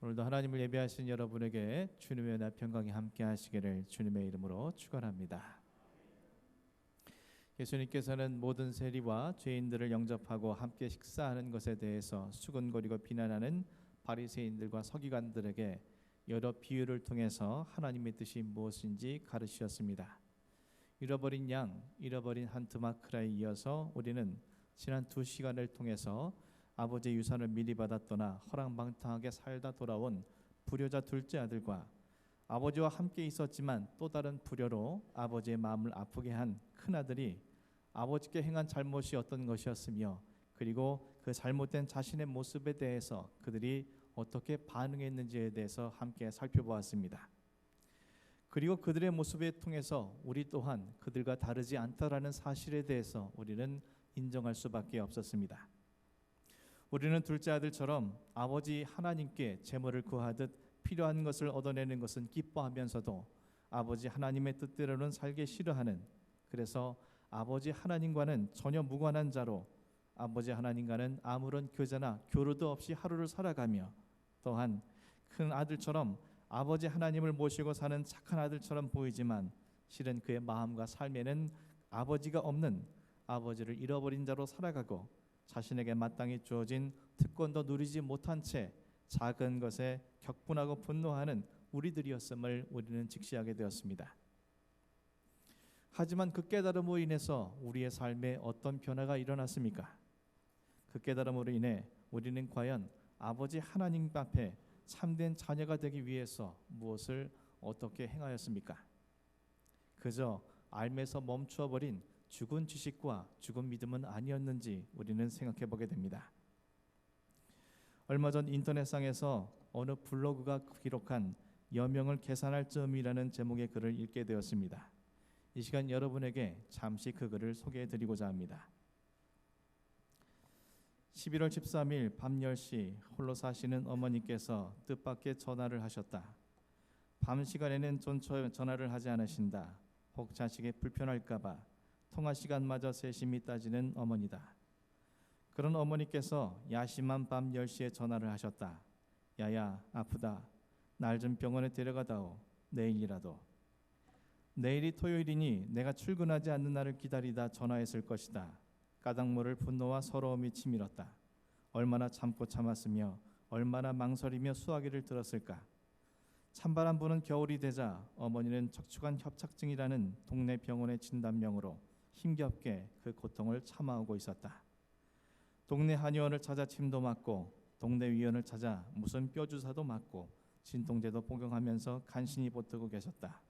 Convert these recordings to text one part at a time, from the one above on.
오늘도 하나님을 예배하신 여러분에게 주님의 은혜와 평강이 함께 하시기를 주님의 이름으로 축원합니다. 예수님께서는 모든 세리와 죄인들을 영접하고 함께 식사하는 것에 대해서 수군거리고 비난하는 바리새인들과 서기관들에게 여러 비유를 통해서 하나님의 뜻이 무엇인지 가르치셨습니다. 잃어버린 양, 잃어버린 한 드마크라에 이어서 우리는 지난 2시간을 통해서 아버지의 유산을 미리 받아 떠나 허랑방탕하게 살다 돌아온 불효자 둘째 아들과 아버지와 함께 있었지만 또 다른 불효로 아버지의 마음을 아프게 한 큰아들이 아버지께 행한 잘못이 어떤 것이었으며, 그리고 그 잘못된 자신의 모습에 대해서 그들이 어떻게 반응했는지에 대해서 함께 살펴보았습니다. 그리고 그들의 모습을 통해서 우리 또한 그들과 다르지 않다라는 사실에 대해서 우리는 인정할 수밖에 없었습니다. 우리는 둘째 아들처럼 아버지 하나님께 재물을 구하듯 필요한 것을 얻어내는 것은 기뻐하면서도 아버지 하나님의 뜻대로는 살기 싫어하는, 그래서 아버지 하나님과는 전혀 무관한 자로 아버지 하나님과는 아무런 교제나 교류도 없이 하루를 살아가며, 또한 큰 아들처럼 아버지 하나님을 모시고 사는 착한 아들처럼 보이지만 실은 그의 마음과 삶에는 아버지가 없는, 아버지를 잃어버린 자로 살아가고 자신에게 마땅히 주어진 특권도 누리지 못한 채 작은 것에 격분하고 분노하는 우리들이었음을 우리는 직시하게 되었습니다. 하지만 그 깨달음으로 인해서 우리의 삶에 어떤 변화가 일어났습니까? 그 깨달음으로 인해 우리는 과연 아버지 하나님 앞에 참된 자녀가 되기 위해서 무엇을 어떻게 행하였습니까? 그저 알면서 멈추어 버린 죽은 지식과 죽은 믿음은 아니었는지 우리는 생각해 보게 됩니다. 얼마 전 인터넷상에서 어느 블로그가 기록한 여명을 계산할 점이라는 제목의 글을 읽게 되었습니다. 이 시간 여러분에게 잠시 그 글을 소개해 드리고자 합니다. 11월 13일 밤 10시 홀로 사시는 어머니께서 뜻밖의 전화를 하셨다. 밤 시간에는 전화를 하지 않으신다. 혹 자식이 불편할까 봐 통화 시간마저 세심히 따지는 어머니다. 그런 어머니께서 야심한 밤 10시에 전화를 하셨다. 야야, 아프다. 날 좀 병원에 데려가다오. 내일이라도. 내일이 토요일이니 내가 출근하지 않는 날을 기다리다 전화했을 것이다. 까닭 모를 분노와 서러움이 치밀었다. 얼마나 참고 참았으며 얼마나 망설이며 수화기를 들었을까. 찬바람 부는 겨울이 되자 어머니는 척추관 협착증이라는 동네 병원의 진단명으로 힘겹게 그 고통을 참아오고 있었다. 동네 한의원을 찾아 침도 맞고 동네 위원을 찾아 무슨 뼈주사도 맞고 진통제도 복용하면서 간신히 버티고 계셨다.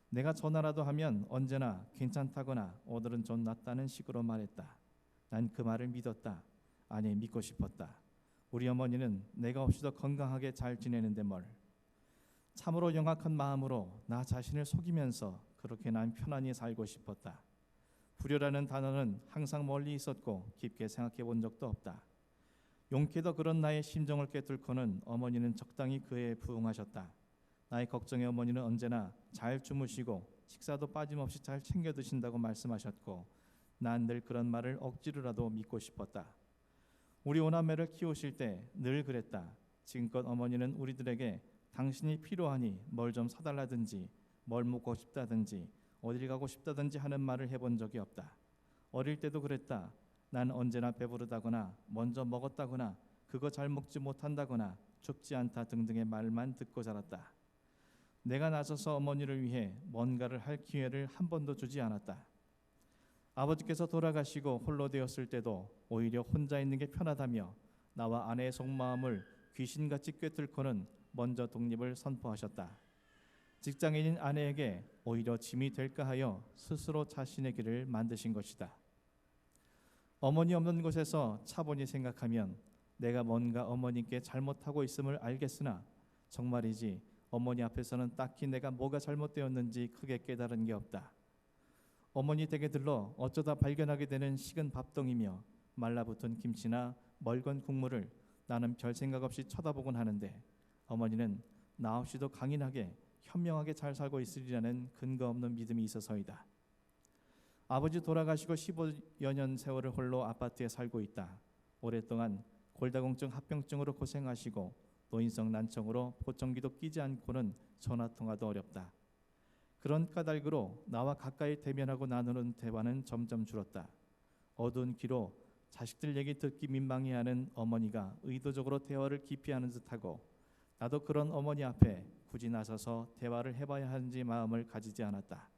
내가 전화라도 하면 언제나 괜찮다거나 오늘은 좀 낫다는 식으로 말했다. 난 그 말을 믿었다. 아니, 믿고 싶었다. 우리 어머니는 내가 없이도 건강하게 잘 지내는데 뭘. 참으로 영악한 마음으로 나 자신을 속이면서 그렇게 난 편안히 살고 싶었다. 불효라는 단어는 항상 멀리 있었고 깊게 생각해 본 적도 없다. 용케도 그런 나의 심정을 꿰뚫고는 어머니는 적당히 그에 부응하셨다. 나의 걱정에 어머니는 언제나 잘 주무시고 식사도 빠짐없이 잘 챙겨 드신다고 말씀하셨고, 난 늘 그런 말을 억지로라도 믿고 싶었다. 우리 오남매를 키우실 때 늘 그랬다. 지금껏 어머니는 우리들에게 당신이 필요하니 뭘 좀 사달라든지 뭘 먹고 싶다든지 어딜 가고 싶다든지 하는 말을 해본 적이 없다. 어릴 때도 그랬다. 난 언제나 배부르다거나 먼저 먹었다거나 그거 잘 먹지 못한다거나 춥지 않다 등등의 말만 듣고 자랐다. 내가 나서서 어머니를 위해 뭔가를 할 기회를 한 번도 주지 않았다. 아버지께서 돌아가시고 홀로 되었을 때도 오히려 혼자 있는 게 편하다며 나와 아내의 속마음을 귀신같이 꿰뚫고는 먼저 독립을 선포하셨다. 직장인인 아내에게 오히려 짐이 될까 하여 스스로 자신의 길을 만드신 것이다. 어머니 없는 곳에서 차분히 생각하면 내가 뭔가 어머니께 잘못하고 있음을 알겠으나 정말이지 어머니 앞에서는 딱히 내가 뭐가 잘못되었는지 크게 깨달은 게 없다. 어머니 댁에 들러 어쩌다 발견하게 되는 식은 밥덩이며 말라붙은 김치나 멀건 국물을 나는 별 생각 없이 쳐다보곤 하는데 어머니는 나 없이도 강인하게 현명하게 잘 살고 있으리라는 근거 없는 믿음이 있어서이다. 아버지 돌아가시고 15여 년 세월을 홀로 아파트에 살고 있다. 오랫동안 골다공증 합병증으로 고생하시고 노인성 난청으로 보청기도 끼지 않고는 전화통화도 어렵다. 그런 까닭으로 나와 가까이 대면하고 나누는 대화는 점점 줄었다. 어두운 귀로 자식들 얘기 듣기 민망해하는 어머니가 의도적으로 대화를 기피하는 듯하고 나도 그런 어머니 앞에 굳이 나서서 대화를 해봐야 하는지 마음을 가지지 않았다.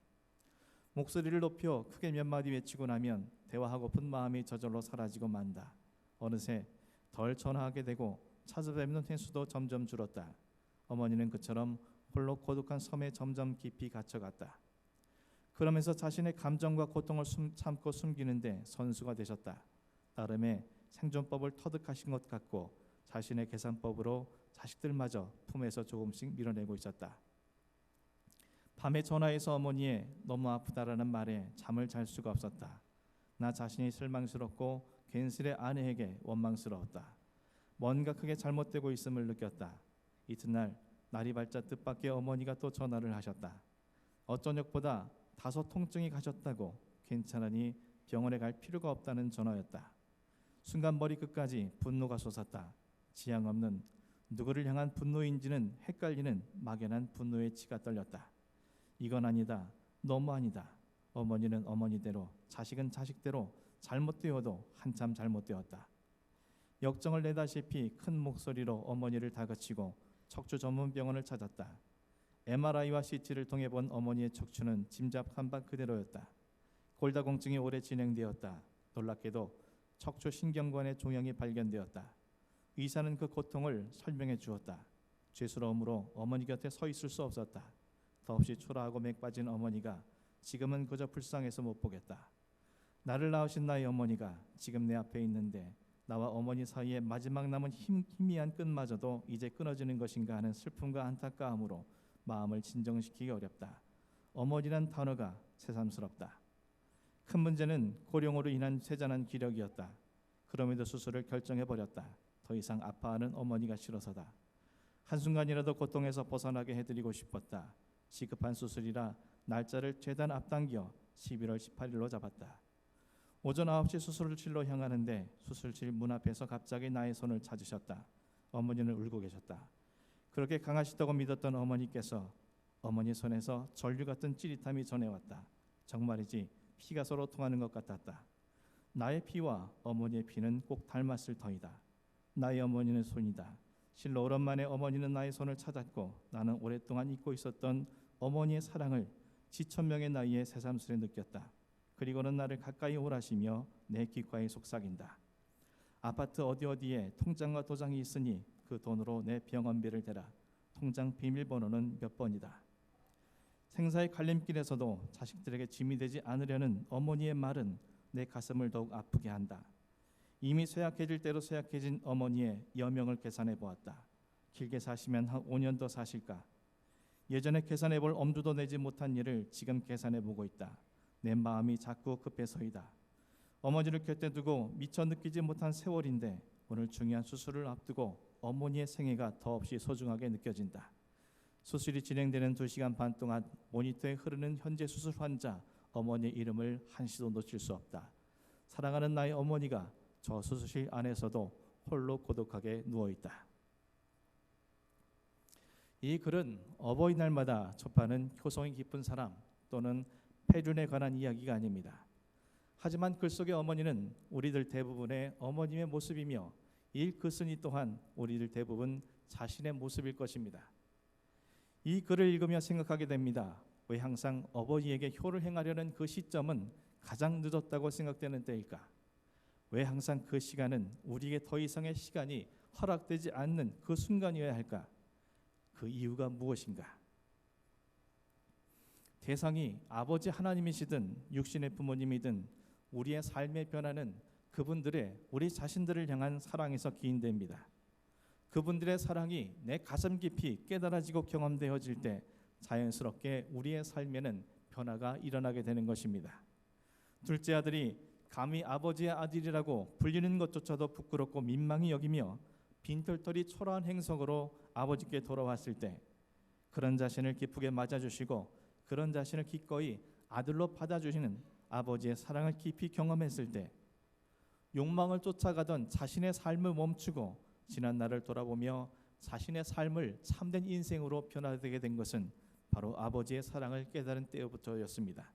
목소리를 높여 크게 몇 마디 외치고 나면 대화하고픈 마음이 저절로 사라지고 만다. 어느새 덜 전화하게 되고 찾아뵙는 횟수도 점점 줄었다. 어머니는 그처럼 홀로 고독한 섬에 점점 깊이 갇혀갔다. 그러면서 자신의 감정과 고통을 참고 숨기는데 선수가 되셨다. 나름의 생존법을 터득하신 것 같고 자신의 계산법으로 자식들마저 품에서 조금씩 밀어내고 있었다. 밤에 전화해서 어머니의 너무 아프다라는 말에 잠을 잘 수가 없었다. 나 자신이 실망스럽고 괜스레 아내에게 원망스러웠다. 뭔가 크게 잘못되고 있음을 느꼈다. 이튿날 날이 밝자 뜻밖의 어머니가 또 전화를 하셨다. 어쩌녁보다 다소 통증이 가셨다고 괜찮으니 병원에 갈 필요가 없다는 전화였다. 순간 머리끝까지 분노가 솟았다. 지향 없는 누구를 향한 분노인지는 헷갈리는 막연한 분노의 치가 떨렸다. 이건 아니다. 너무 아니다. 어머니는 어머니대로, 자식은 자식대로 잘못되어도 한참 잘못되었다. 역정을 내다시피 큰 목소리로 어머니를 다그치고 척추 전문 병원을 찾았다. MRI와 CT를 통해 본 어머니의 척추는 짐작 한방 그대로였다. 골다공증이 오래 진행되었다. 놀랍게도 척추 신경관의 종양이 발견되었다. 의사는 그 고통을 설명해 주었다. 죄스러움으로 어머니 곁에 서 있을 수 없었다. 더없이 초라하고 맥 빠진 어머니가 지금은 그저 불쌍해서 못 보겠다. 나를 낳으신 나의 어머니가 지금 내 앞에 있는데 나와 어머니 사이에 마지막 남은 희미한 끈마저도 이제 끊어지는 것인가 하는 슬픔과 안타까움으로 마음을 진정시키기 어렵다. 어머니란 단어가 새삼스럽다. 큰 문제는 고령으로 인한 쇠잔한 기력이었다. 그럼에도 수술을 결정해버렸다. 더 이상 아파하는 어머니가 싫어서다. 한순간이라도 고통에서 벗어나게 해드리고 싶었다. 시급한 수술이라 날짜를 최대한 앞당겨 11월 18일로 잡았다. 오전 9시 수술실로 향하는데 수술실 문 앞에서 갑자기 나의 손을 찾으셨다. 어머니는 울고 계셨다. 그렇게 강하시다고 믿었던 어머니께서 어머니 손에서 전류 같은 찌릿함이 전해왔다. 정말이지 피가 서로 통하는 것 같았다. 나의 피와 어머니의 피는 꼭 닮았을 터이다. 나의 어머니는 손이다. 실로 오랜만에 어머니는 나의 손을 찾았고 나는 오랫동안 잊고 있었던 어머니의 사랑을 지천명의 나이에 새삼스레 느꼈다. 그리고는 나를 가까이 오라시며 내 귓가에 속삭인다. 아파트 어디에 통장과 도장이 있으니 그 돈으로 내 병원비를 대라. 통장 비밀번호는 몇 번이다. 생사의 갈림길에서도 자식들에게 짐이 되지 않으려는 어머니의 말은 내 가슴을 더욱 아프게 한다. 이미 쇠약해질 대로 쇠약해진 어머니의 여명을 계산해 보았다. 길게 사시면 한 5년 더 사실까? 예전에 계산해 볼 엄두도 내지 못한 일을 지금 계산해 보고 있다. 내 마음이 자꾸 급해서이다. 어머니를 곁에 두고 미처 느끼지 못한 세월인데 오늘 중요한 수술을 앞두고 어머니의 생애가 더없이 소중하게 느껴진다. 수술이 진행되는 2시간 반 동안 모니터에 흐르는 현재 수술 환자 어머니의 이름을 한시도 놓칠 수 없다. 사랑하는 나의 어머니가 저 수술실 안에서도 홀로 고독하게 누워있다. 이 글은 어버이날마다 접하는 효성이 깊은 사람 또는 폐륜에 관한 이야기가 아닙니다. 하지만 글 속의 어머니는 우리들 대부분의 어머님의 모습이며 이 글쓴이 또한 우리들 대부분 자신의 모습일 것입니다. 이 글을 읽으며 생각하게 됩니다. 왜 항상 어버이에게 효를 행하려는 그 시점은 가장 늦었다고 생각되는 때일까? 왜 항상 그 시간은 우리에게 더 이상의 시간이 허락되지 않는 그 순간이어야 할까? 그 이유가 무엇인가? 대상이 아버지 하나님이시든 육신의 부모님이든 우리의 삶의 변화는 그분들의 우리 자신들을 향한 사랑에서 기인됩니다. 그분들의 사랑이 내 가슴 깊이 깨달아지고 경험되어질 때 자연스럽게 우리의 삶에는 변화가 일어나게 되는 것입니다. 둘째 아들이 감히 아버지의 아들이라고 불리는 것조차도 부끄럽고 민망히 여기며 빈털털이 초라한 행성으로 아버지께 돌아왔을 때 그런 자신을 기쁘게 맞아주시고 그런 자신을 기꺼이 아들로 받아주시는 아버지의 사랑을 깊이 경험했을 때 욕망을 쫓아가던 자신의 삶을 멈추고 지난 날을 돌아보며 자신의 삶을 참된 인생으로 변화되게 된 것은 바로 아버지의 사랑을 깨달은 때부터였습니다.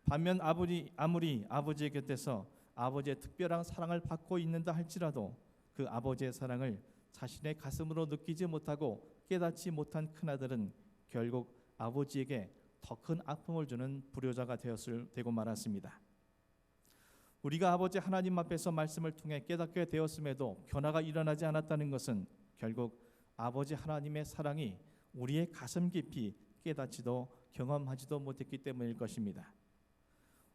반면 아무리 아버지의 곁에서 아버지의 특별한 사랑을 받고 있는다 할지라도 그 아버지의 사랑을 자신의 가슴으로 느끼지 못하고 깨닫지 못한 큰아들은 결국 아버지에게 더 큰 아픔을 주는 불효자가 되고 말았습니다. 우리가 아버지 하나님 앞에서 말씀을 통해 깨닫게 되었음에도 변화가 일어나지 않았다는 것은 결국 아버지 하나님의 사랑이 우리의 가슴 깊이 깨닫지도 경험하지도 못했기 때문일 것입니다.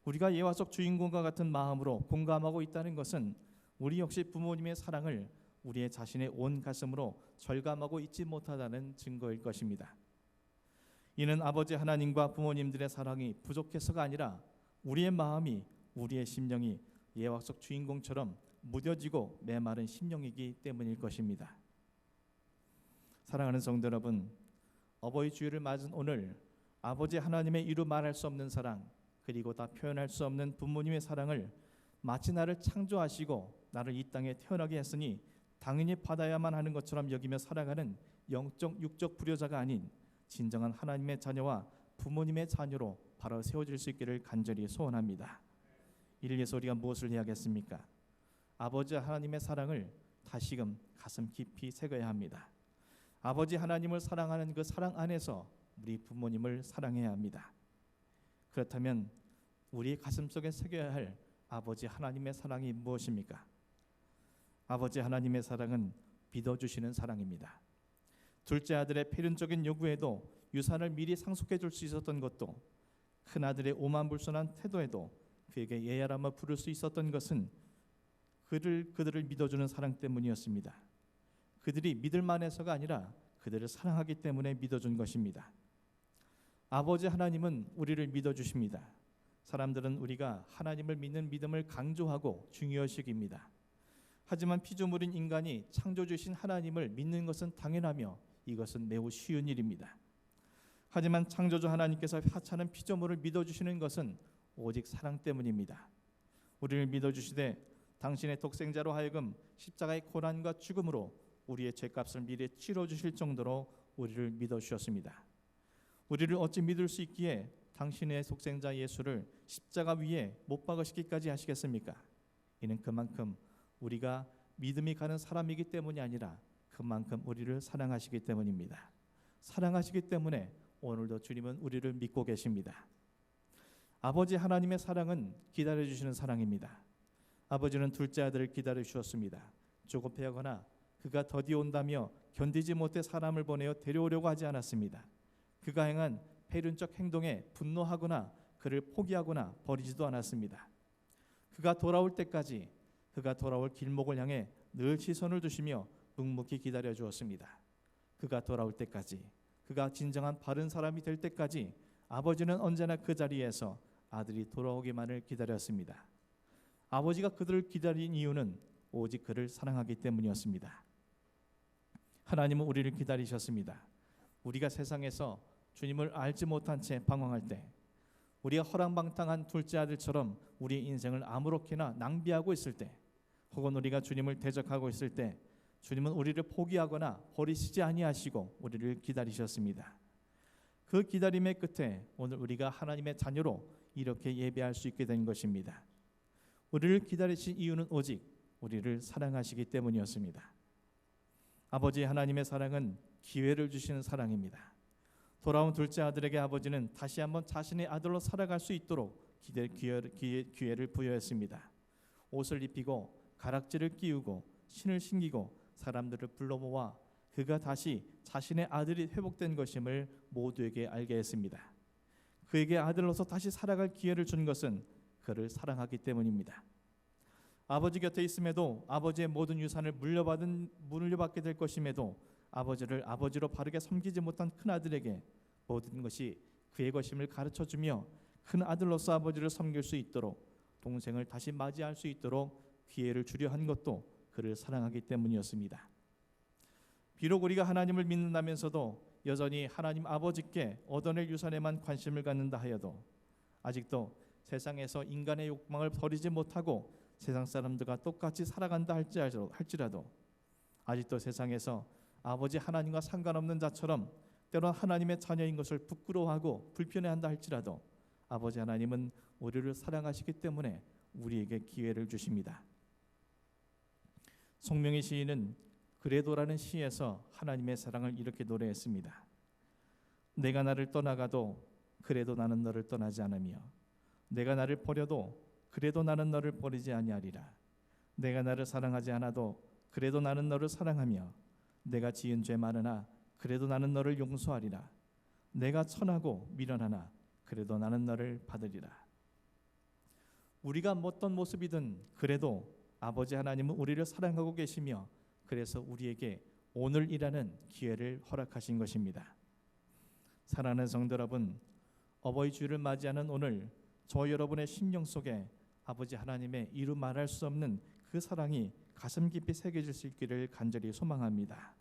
우리가 예화 속 주인공과 같은 마음으로 공감하고 있다는 것은 우리 역시 부모님의 사랑을 우리의 자신의 온 가슴으로 절감하고 있지 못하다는 증거일 것입니다. 이는 아버지 하나님과 부모님들의 사랑이 부족해서가 아니라 우리의 마음이, 우리의 심령이 예화 속 주인공처럼 무뎌지고 메마른 심령이기 때문일 것입니다. 사랑하는 성도 여러분, 어버이 주일을 맞은 오늘 아버지 하나님의 이루 말할 수 없는 사랑, 그리고 다 표현할 수 없는 부모님의 사랑을 마치 나를 창조하시고 나를 이 땅에 태어나게 했으니 당연히 받아야만 하는 것처럼 여기며 살아가는 영적 육적 불효자가 아닌 진정한 하나님의 자녀와 부모님의 자녀로 바로 세워질 수 있기를 간절히 소원합니다. 이를 위해서 우리가 무엇을 해야겠습니까? 아버지 하나님의 사랑을 다시금 가슴 깊이 새겨야 합니다. 아버지 하나님을 사랑하는 그 사랑 안에서 우리 부모님을 사랑해야 합니다. 그렇다면 우리 가슴속에 새겨야 할 아버지 하나님의 사랑이 무엇입니까? 아버지 하나님의 사랑은 믿어주시는 사랑입니다. 둘째 아들의 필연적인 요구에도 유산을 미리 상속해 줄 수 있었던 것도, 큰아들의 오만불손한 태도에도 그에게 예야라며 부를 수 있었던 것은 그들을 믿어주는 사랑 때문이었습니다. 그들이 믿을 만해서가 아니라 그들을 사랑하기 때문에 믿어준 것입니다. 아버지 하나님은 우리를 믿어주십니다. 사람들은 우리가 하나님을 믿는 믿음을 강조하고 중요시 여깁니다. 하지만 피조물인 인간이 창조주신 하나님을 믿는 것은 당연하며 이것은 매우 쉬운 일입니다. 하지만 창조주 하나님께서 하찮은 피조물을 믿어주시는 것은 오직 사랑 때문입니다. 우리를 믿어주시되 당신의 독생자로 하여금 십자가의 고난과 죽음으로 우리의 죄값을 미리 치러주실 정도로 우리를 믿어주셨습니다. 우리를 어찌 믿을 수 있기에 당신의 독생자 예수를 십자가 위에 못 박으시기까지 하시겠습니까? 이는 그만큼 우리가 믿음이 가는 사람이기 때문이 아니라 그만큼 우리를 사랑하시기 때문입니다. 사랑하시기 때문에 오늘도 주님은 우리를 믿고 계십니다. 아버지 하나님의 사랑은 기다려주시는 사랑입니다. 아버지는 둘째 아들을 기다려주셨습니다. 조급해하거나 그가 더디 온다며 견디지 못해 사람을 보내어 데려오려고 하지 않았습니다. 그가 행한 폐륜적 행동에 분노하거나 그를 포기하거나 버리지도 않았습니다. 그가 돌아올 때까지, 그가 돌아올 길목을 향해 늘 시선을 두시며 묵묵히 기다려 주었습니다. 그가 돌아올 때까지, 그가 진정한 바른 사람이 될 때까지 아버지는 언제나 그 자리에서 아들이 돌아오기만을 기다렸습니다. 아버지가 그들을 기다린 이유는 오직 그를 사랑하기 때문이었습니다. 하나님은 우리를 기다리셨습니다. 우리가 세상에서 주님을 알지 못한 채 방황할 때, 우리가 허랑방탕한 둘째 아들처럼 우리의 인생을 아무렇게나 낭비하고 있을 때, 혹은 우리가 주님을 대적하고 있을 때 주님은 우리를 포기하거나 버리시지 아니하시고 우리를 기다리셨습니다. 그 기다림의 끝에 오늘 우리가 하나님의 자녀로 이렇게 예배할 수 있게 된 것입니다. 우리를 기다리신 이유는 오직 우리를 사랑하시기 때문이었습니다. 아버지 하나님의 사랑은 기회를 주시는 사랑입니다. 돌아온 둘째 아들에게 아버지는 다시 한번 자신의 아들로 살아갈 수 있도록 기회를 부여했습니다. 옷을 입히고 가락지를 끼우고 신을 신기고 사람들을 불러 모아 그가 다시 자신의 아들이 회복된 것임을 모두에게 알게 했습니다. 그에게 아들로서 다시 살아갈 기회를 준 것은 그를 사랑하기 때문입니다. 아버지 곁에 있음에도 아버지의 모든 유산을 물려받게 될 것임에도 아버지를 아버지로 바르게 섬기지 못한 큰아들에게 모든 것이 그의 것임을 가르쳐주며 큰아들로서 아버지를 섬길 수 있도록, 동생을 다시 맞이할 수 있도록 기회를 주려 한 것도 그를 사랑하기 때문이었습니다. 비록 우리가 하나님을 믿는다면서도 여전히 하나님 아버지께 얻어낼 유산에만 관심을 갖는다 하여도 아직도 세상에서 인간의 욕망을 버리지 못하고 세상 사람들과 똑같이 살아간다 할지라도 아직도 세상에서 아버지 하나님과 상관없는 자처럼 때론 하나님의 자녀인 것을 부끄러워하고 불편해한다 할지라도 아버지 하나님은 우리를 사랑하시기 때문에 우리에게 기회를 주십니다. 송명희 시인은 그래도라는 시에서 하나님의 사랑을 이렇게 노래했습니다. 내가 나를 떠나가도 그래도 나는 너를 떠나지 않으며 내가 나를 버려도 그래도 나는 너를 버리지 아니하리라. 내가 나를 사랑하지 않아도 그래도 나는 너를 사랑하며 내가 지은 죄 많으나 그래도 나는 너를 용서하리라. 내가 천하고 미련하나 그래도 나는 너를 받으리라. 우리가 어떤 모습이든 그래도 아버지 하나님은 우리를 사랑하고 계시며 그래서 우리에게 오늘이라는 기회를 허락하신 것입니다. 사랑하는 성도 여러분, 어버이 주일을 맞이하는 오늘 저 여러분의 심령 속에 아버지 하나님의 이루 말할 수 없는 그 사랑이 가슴 깊이 새겨질 수 있기를 간절히 소망합니다.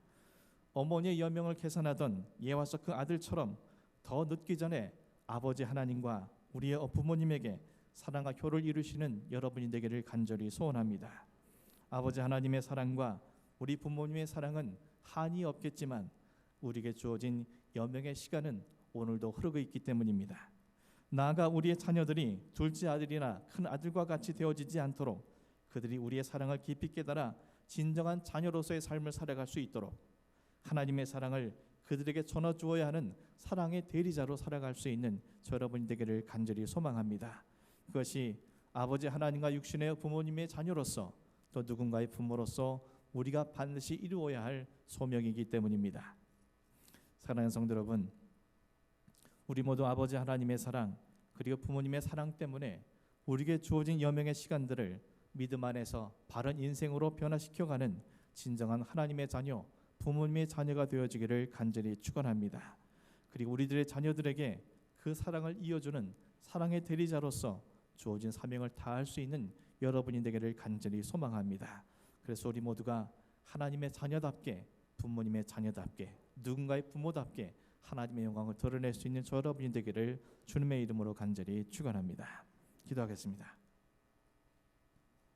어머니의 여명을 계산하던 예와서 그 아들처럼 더 늦기 전에 아버지 하나님과 우리의 부모님에게 사랑과 효를 이루시는 여러분이 되기를 간절히 소원합니다. 아버지 하나님의 사랑과 우리 부모님의 사랑은 한이 없겠지만 우리에게 주어진 여명의 시간은 오늘도 흐르고 있기 때문입니다. 나아가 우리의 자녀들이 둘째 아들이나 큰 아들과 같이 되어지지 않도록 그들이 우리의 사랑을 깊이 깨달아 진정한 자녀로서의 삶을 살아갈 수 있도록 하나님의 사랑을 그들에게 전해주어야 하는 사랑의 대리자로 살아갈 수 있는 저 여러분이 되기를 간절히 소망합니다. 그것이 아버지 하나님과 육신의 부모님의 자녀로서 또 누군가의 부모로서 우리가 반드시 이루어야 할 소명이기 때문입니다. 사랑하는 성도 여러분, 우리 모두 아버지 하나님의 사랑 그리고 부모님의 사랑 때문에 우리에게 주어진 여명의 시간들을 믿음 안에서 바른 인생으로 변화시켜가는 진정한 하나님의 자녀, 부모님의 자녀가 되어지기를 간절히 축원합니다. 그리고 우리들의 자녀들에게 그 사랑을 이어주는 사랑의 대리자로서 주어진 사명을 다할 수 있는 여러분이 되기를 간절히 소망합니다. 그래서 우리 모두가 하나님의 자녀답게, 부모님의 자녀답게, 누군가의 부모답게 하나님의 영광을 드러낼 수 있는 저 여러분이 되기를 주님의 이름으로 간절히 축원합니다. 기도하겠습니다.